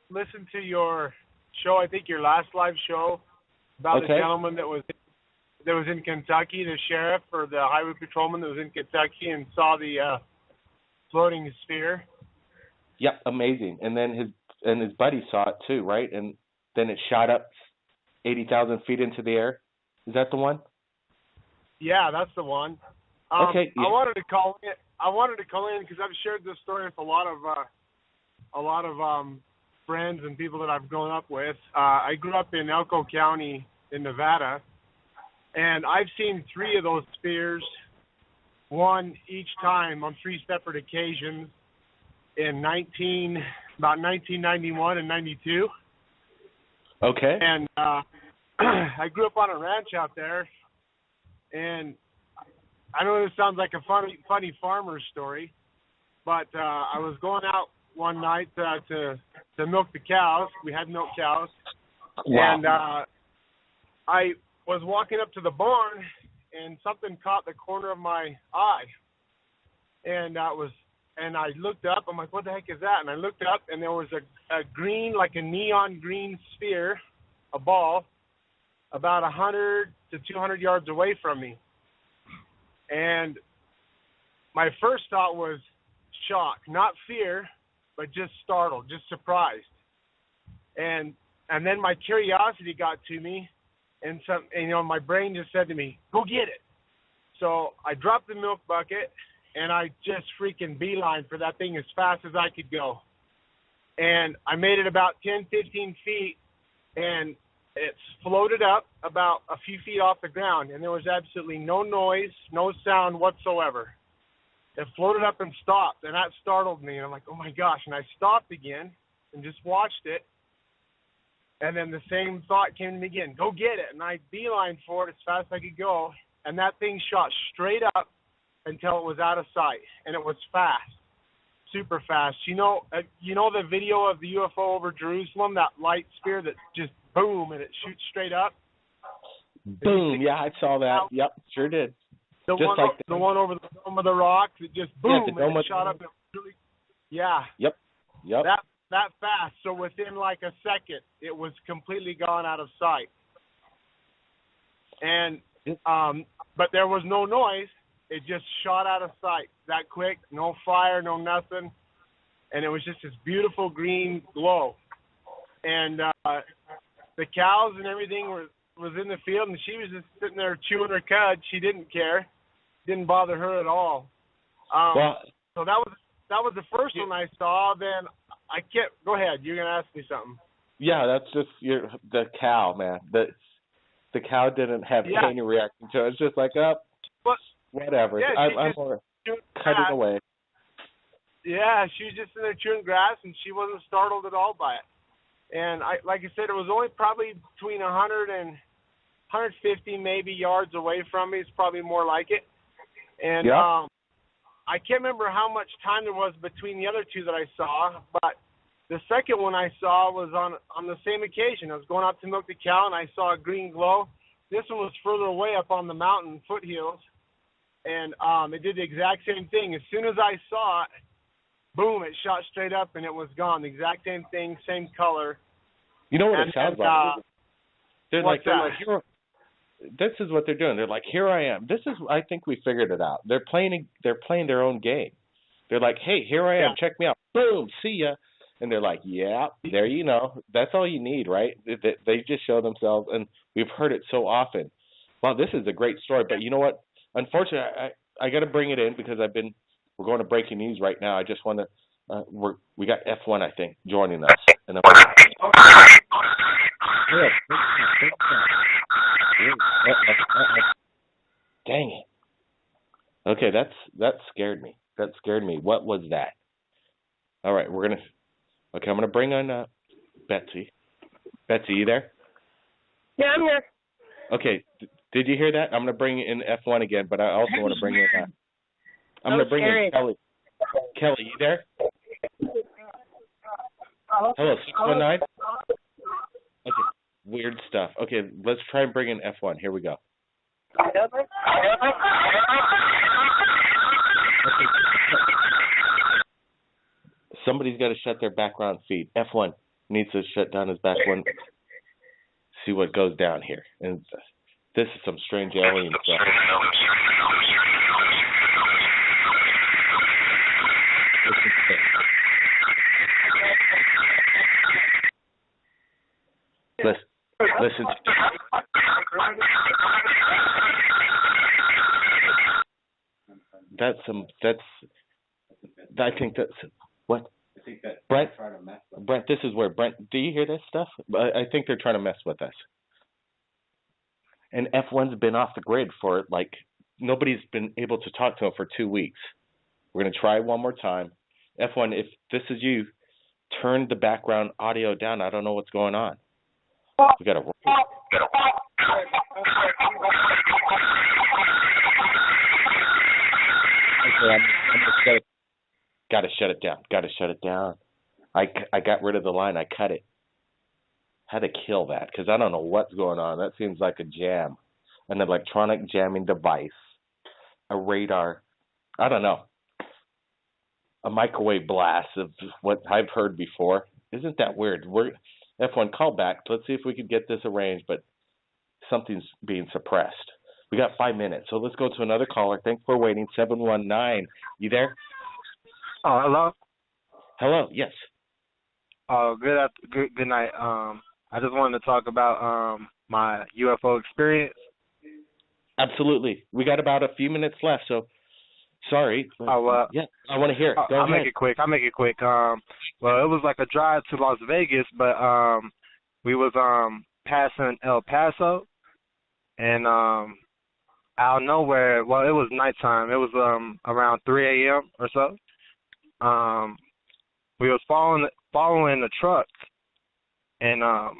[SPEAKER 11] listened to your show, I think your last live show, about the gentleman that was in Kentucky, the sheriff or the highway patrolman that was in Kentucky and saw the floating sphere.
[SPEAKER 2] Yep, amazing. And then his buddy saw it too, right? And then it shot up 80,000 feet into the air. Is that the one?
[SPEAKER 11] Yeah, that's the one.
[SPEAKER 2] Okay. Yeah.
[SPEAKER 11] I wanted to call in because I've shared this story with a lot of friends and people that I've grown up with. I grew up in Elko County in Nevada, and I've seen 3 of those spheres, one each time on 3 separate occasions in about 1991 and 92.
[SPEAKER 2] Okay.
[SPEAKER 11] And I grew up on a ranch out there, And I know this sounds like a funny farmer story, but I was going out one night to milk the cows. We had milk cows. Wow. And I was walking up to the barn, and something caught the corner of my eye. And I looked up. I'm like, what the heck is that? And I looked up, and there was a green, like a neon green sphere, a ball, about 100 to 200 yards away from me. And my first thought was shock, not fear, but just startled, just surprised. And then my curiosity got to me, and my brain just said to me, go get it. So I dropped the milk bucket, and I just freaking beeline for that thing as fast as I could go. And I made it about 10, 15 feet, and it's floated up about a few feet off the ground, and there was absolutely no noise, no sound whatsoever. It floated up and stopped, and that startled me. And I'm like, oh, my gosh. And I stopped again and just watched it. And then the same thought came to me again, go get it. And I beelined for it as fast as I could go, and that thing shot straight up until it was out of sight, and it was fast, super fast. You know the video of the UFO over Jerusalem, that light sphere that just boom, and it shoots straight up?
[SPEAKER 2] Boom, yeah, I saw that. Yep, sure did.
[SPEAKER 11] The one over the Dome of the Rock, it just boom, and it shot up. Yeah.
[SPEAKER 2] Yep.
[SPEAKER 11] That fast. So within like a second, it was completely gone out of sight. And but there was no noise. It just shot out of sight that quick. No fire, no nothing, and it was just this beautiful green glow. And the cows and everything was in the field, and she was just sitting there chewing her cud. She didn't care. Didn't bother her at all. So that was the first one I saw. Then I kept. Go ahead. You're gonna ask me something.
[SPEAKER 2] Yeah, that's just the cow, man. The cow didn't have any reaction to it. It's just like whatever.
[SPEAKER 11] Yeah,
[SPEAKER 2] I'm more cutting away.
[SPEAKER 11] Yeah, she was just in there chewing grass, and she wasn't startled at all by it. And like I said, it was only probably between 100 and 150 maybe yards away from me. It's probably more like it. And I can't remember how much time there was between the other two that I saw, but the second one I saw was on the same occasion. I was going out to milk the cow, and I saw a green glow. This one was further away up on the mountain foothills, and it did the exact same thing. As soon as I saw it, boom, it shot straight up, and it was gone. The exact same thing, same color.
[SPEAKER 2] You know what it sounds like? They're like, this is what they're doing. They're like, here I am. I think we figured it out. They're playing their own game. They're like, hey, here I am. Check me out. Boom, see ya. And they're like, yeah, there you know. That's all you need, right? They just show themselves, and we've heard it so often. Wow, this is a great story. But you know what? Unfortunately, I got to bring it in because we're going to breaking news right now. I just want to, we got F1, I think, joining us. And dang it. Okay, that scared me. That scared me. What was that? All right, I'm going to bring on Betsy. Betsy, you there?
[SPEAKER 5] Yeah, I'm here.
[SPEAKER 2] Okay, did you hear that? I'm going to bring in F1 again, but I also want to bring in I'm going to bring in Kelly. Kelly, you there? Hello, 619? Okay, weird stuff. Okay, let's try and bring in F1. Here we go. Somebody's got to shut their background feed. F1 needs to shut down his background. See what goes down here. And this is some strange alien stuff. Listen. I think that's what? I think that Brent, this is where Brent, do you hear this stuff? I think they're trying to mess with us. And F1's been off the grid for nobody's been able to talk to him for 2 weeks. We're going to try one more time. F1, if this is you, turn the background audio down. I don't know what's going on. We got to. I'm just gotta shut it down. Gotta shut it down. I got rid of the line. I cut it. Had to kill that because I don't know what's going on. That seems like a jam, an electronic jamming device, a radar. I don't know. A microwave blast of what I've heard before. Isn't that weird? We're F1 call back. Let's see if we can get this arranged, but something's being suppressed. We got 5 minutes, so let's go to another caller. Thanks for waiting. 719. You there?
[SPEAKER 12] Oh, hello.
[SPEAKER 2] Hello. Yes.
[SPEAKER 12] Good night. I just wanted to talk about my UFO experience.
[SPEAKER 2] Absolutely. We got about a few minutes left, so sorry. Yeah, I want to hear it. Go
[SPEAKER 12] I'll
[SPEAKER 2] ahead.
[SPEAKER 12] make it quick. Well, it was like a drive to Las Vegas, but we was passing El Paso, and out of nowhere, well, it was nighttime. It was around 3 a.m. or so. We was following the truck, and out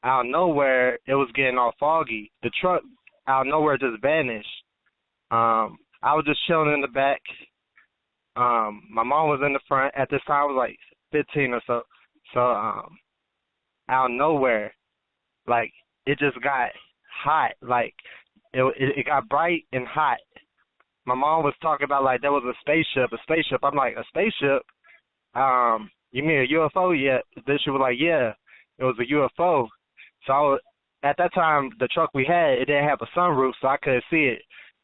[SPEAKER 12] of nowhere, it was getting all foggy. The truck out of nowhere just vanished. I was just chilling in the back. My mom was in the front. At this time, I was like 15 or so. So out of nowhere, like, it just got hot. Like, it got bright and hot. My mom was talking about, like, there was a spaceship. I'm like, a spaceship? You mean a UFO? Yeah. Then she was like, yeah, it was a UFO. So at that time, the truck we had, it didn't have a sunroof, so I couldn't see it.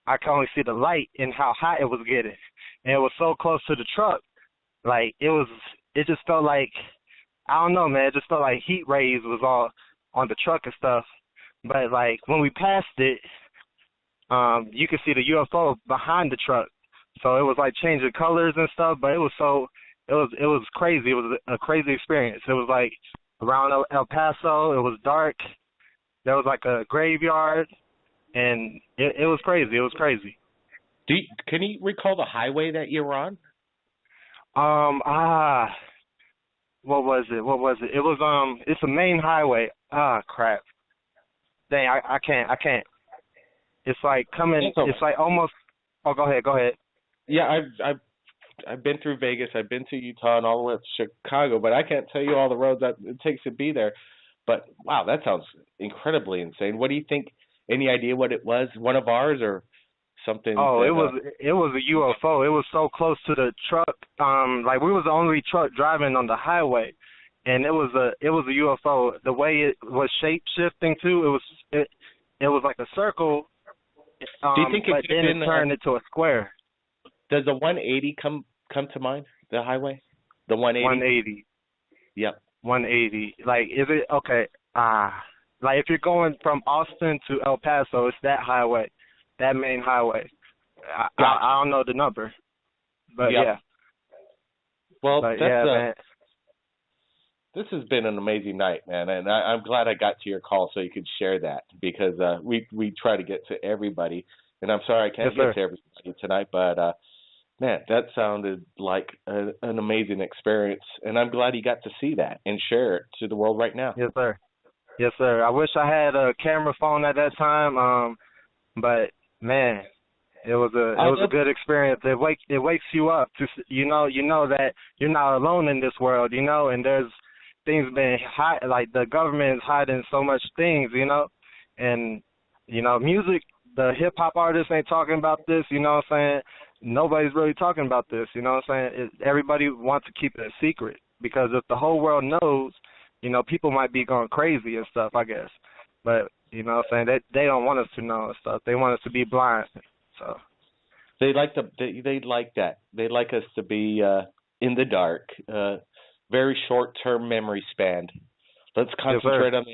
[SPEAKER 12] I could only see the light and how hot it was getting. And it was so close to the truck. Like, it just felt like, I don't know, man, it just felt like heat rays was all on the truck and stuff. But, like, when we passed it, you could see the UFO behind the truck. So it was, like, changing colors and stuff, but it was crazy. It was a crazy experience. It was, like, around El Paso. It was dark. There was, like, a graveyard. And it was crazy. It was crazy.
[SPEAKER 2] Can you recall the highway that you were on?
[SPEAKER 12] What was it? It was it's a main highway. Crap. Dang, I can't. It's like coming. It's like almost. Oh, go ahead.
[SPEAKER 2] Yeah, I've been through Vegas. I've been to Utah and all the way up to Chicago, but I can't tell you all the roads that it takes to be there. But wow, that sounds incredibly insane. What do you think? Any idea what it was? One of ours or something?
[SPEAKER 12] Oh, it was a UFO. It was so close to the truck. Like, we was the only truck driving on the highway, and it was a UFO. The way it was shape shifting too, it was like a circle.
[SPEAKER 2] Do you think
[SPEAKER 12] but then it turned into a square?
[SPEAKER 2] Does the 180 come to mind? The highway, the 180.
[SPEAKER 12] 180.
[SPEAKER 2] Yep.
[SPEAKER 12] 180. Like, is it okay? Like, if you're going from Austin to El Paso, it's that highway, that main highway. I don't know the number, but yeah.
[SPEAKER 2] Well,
[SPEAKER 12] man.
[SPEAKER 2] This has been an amazing night, man, and I'm glad I got to your call so you could share that because we try to get to everybody, and I'm sorry I can't get to everybody tonight, but man, that sounded like an amazing experience, and I'm glad you got to see that and share it to the world right now.
[SPEAKER 12] Yes, sir. I wish I had a camera phone at that time, but man, it was a good experience. It wakes you up to you know that you're not alone in this world, and there's things being like the government is hiding so much things, and music. The hip hop artists ain't talking about this, you know what I'm saying? Nobody's really talking about this, you know what I'm saying? Everybody wants to keep it a secret because if the whole world knows, people might be going crazy and stuff, I guess. But, you know what I'm saying, they don't want us to know and stuff. They want us to be blind. So
[SPEAKER 2] they like that. They like us to be in the dark. Very short-term memory span. Let's concentrate on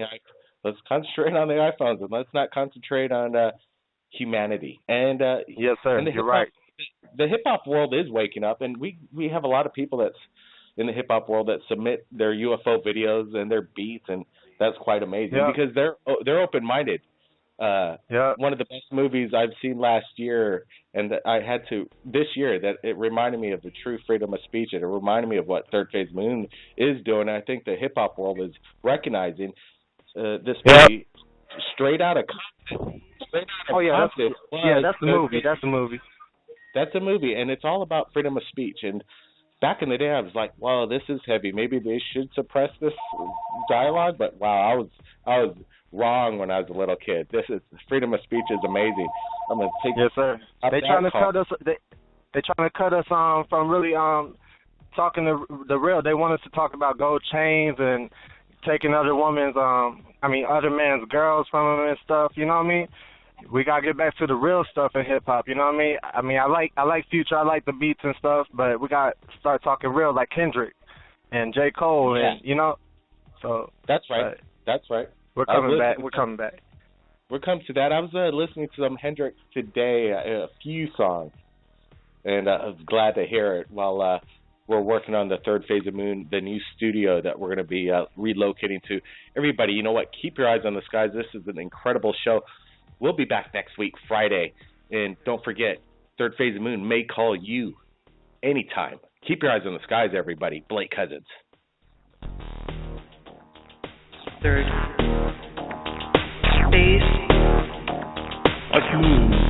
[SPEAKER 2] the iPhones and let's not concentrate on humanity. And
[SPEAKER 12] yes, sir.
[SPEAKER 2] And
[SPEAKER 12] you're right.
[SPEAKER 2] The hip hop world is waking up, and we have a lot of people that's in the hip hop world that submit their UFO videos and their beats, and that's quite amazing because they're open-minded. One of the best movies I've seen last year, and that I had to this year, that it reminded me of the true freedom of speech, and it reminded me of what Third Phase Moon is doing. And I think the hip hop world is recognizing this movie straight out of Compton.
[SPEAKER 12] That's the movie. That's the movie.
[SPEAKER 2] That's a movie, and it's all about freedom of speech. And back in the day, I was like, "Wow, this is heavy. Maybe they should suppress this dialogue." But wow, I was wrong when I was a little kid. This is freedom of speech is amazing. I'm gonna take
[SPEAKER 12] yes, sir. They trying to cut us. They trying to cut us from really talking the real. They want us to talk about gold chains and taking other women's other men's girls from them and stuff. You know what I mean? We gotta get back to the real stuff in hip hop. You know what I mean? I like Future. I like the beats and stuff, but we gotta start talking real, like Kendrick and J. Cole, and you know. So
[SPEAKER 2] that's right. That's right.
[SPEAKER 12] We're coming back. We're coming back.
[SPEAKER 2] We're coming to that. I was listening to some Hendrix today, a few songs, and I was glad to hear it while we're working on the third phase of Moon, the new studio that we're going to be relocating to. Everybody, you know what? Keep your eyes on the skies. This is an incredible show. We'll be back next week, Friday. And don't forget, third phase of Moon may call you anytime. Keep your eyes on the skies, everybody. Blake Cousins.
[SPEAKER 13] Third phase.
[SPEAKER 7] Attuned.